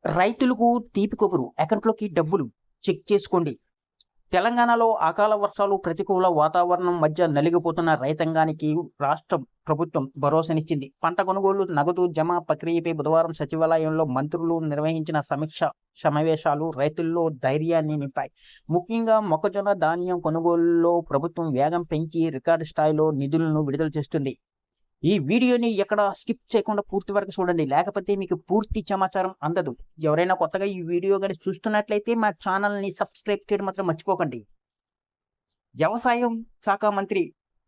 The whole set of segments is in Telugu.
రైతులకు తీపి కబురు, అకౌంట్లోకి డబ్బులు చెక్ చేసుకోండి. తెలంగాణలో అకాల వర్షాలు, ప్రతికూల వాతావరణం మధ్య నలిగిపోతున్న రైతాంగానికి రాష్ట్ర ప్రభుత్వం భరోసానిచ్చింది. పంట కొనుగోలు, నగదు జమ ప్రక్రియపై బుధవారం సచివాలయంలో మంత్రులు నిర్వహించిన సమీక్ష సమావేశాలు రైతుల్లో ధైర్యాన్ని నింపాయి. ముఖ్యంగా మొక్కజొన్న, ధాన్యం కొనుగోలులో ప్రభుత్వం వేగం పెంచి రికార్డు స్థాయిలో నిధులను విడుదల చేస్తుంది. ఈ వీడియోని ఎక్కడ స్కిప్ చేయకుండా పూర్తి వరకు చూడండి, లేకపోతే మీకు పూర్తి సమాచారం అందదు. ఎవరైనా కొత్తగా ఈ వీడియో కానీ చూస్తున్నట్లయితే మా ఛానల్ని సబ్స్క్రైబ్ చేయడం మాత్రం మర్చిపోకండి. వ్యవసాయం శాఖ మంత్రి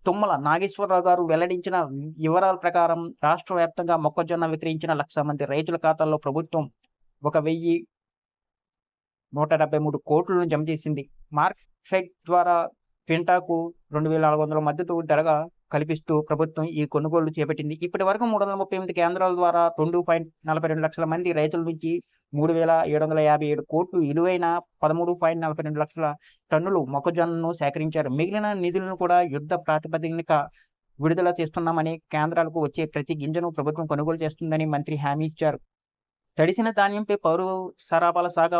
తుమ్మల నాగేశ్వరరావు గారు వెల్లడించిన వివరాల ప్రకారం రాష్ట్ర వ్యాప్తంగా మొక్కజొన్న విక్రయించిన 1,00,000 మంది రైతుల ఖాతాల్లో ప్రభుత్వం 1,173 కోట్లను జమ చేసింది. మార్కెట్ ద్వారా క్వింటాకు 2,400 మద్దతు ధరగా కల్పిస్తూ ప్రభుత్వం ఈ కొనుగోళ్లు చేపట్టింది. ఇప్పటి వరకు 338 కేంద్రాల ద్వారా 2.42 లక్షల మంది రైతుల నుంచి 3,757 కోట్లు విలువైన 13.42 లక్షల టన్నులు మొక్కజొన్నను సేకరించారు. మిగిలిన నిధులను కూడా యుద్ధ ప్రాతిపదికన విడుదల చేస్తున్నామని, కేంద్రాలకు వచ్చే ప్రతి గింజను ప్రభుత్వం కొనుగోలు చేస్తుందని మంత్రి హామీ ఇచ్చారు. తడిసిన ధాన్యంపై పౌర సరఫరాల శాఖ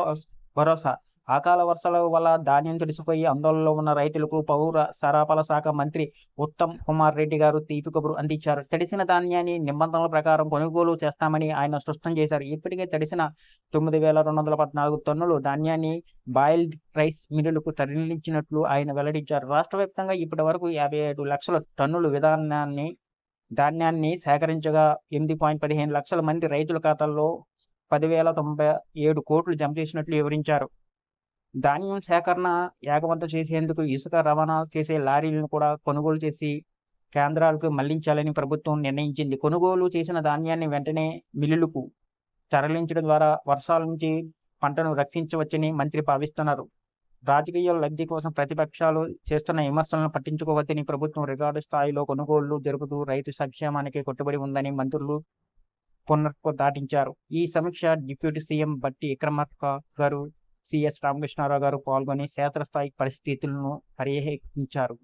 భరోసా. అకాల వర్షాల వల్ల ధాన్యం తడిసిపోయి ఆందోళనలో ఉన్న రైతులకు పౌర సరఫరాల శాఖ మంత్రి ఉత్తమ్ కుమార్ రెడ్డి గారు తీపి కబురు అందించారు. తడిసిన ధాన్యాన్ని నిబంధనల ప్రకారం కొనుగోలు చేస్తామని ఆయన స్పష్టం చేశారు. ఇప్పటికే తడిసిన 9,214 టన్నుల ధాన్యాన్ని బాయిల్డ్ రైస్ మిల్లులకు తరలించినట్లు ఆయన వెల్లడించారు. రాష్ట్ర వ్యాప్తంగా ఇప్పటి వరకు 55 లక్షల టన్నుల ధాన్యాన్ని సేకరించగా 8.15 లక్షల మంది రైతుల ఖాతాల్లో 10,097 కోట్లు జమ చేసినట్లు వివరించారు. ధాన్యం సేకరణ వేగవంతం చేసేందుకు ఇసుక రవాణా చేసే లారీలను కూడా కొనుగోలు చేసి కేంద్రాలకు మళ్లించాలని ప్రభుత్వం నిర్ణయించింది. కొనుగోలు చేసిన ధాన్యాన్ని వెంటనే మిల్లులకు తరలించడం ద్వారా వర్షాల నుంచి పంటను రక్షించవచ్చని మంత్రి భావిస్తున్నారు. రాజకీయ లబ్ధి కోసం ప్రతిపక్షాలు చేస్తున్న విమర్శలను పట్టించుకోవద్దని ప్రభుత్వం రికార్డు స్థాయిలో కొనుగోళ్లు జరుపుతూ రైతు సంక్షేమానికి కట్టుబడి ఉందని మంత్రులు పునరుద్ఘాటించారు. ఈ సమీక్ష డిప్యూటీ సీఎం బట్టి విక్రమార్క గారు, సిఎస్ రామకృష్ణారావు గారు పాల్గొని క్షేత్రస్థాయి పరిస్థితులను పర్యవేక్షించారు.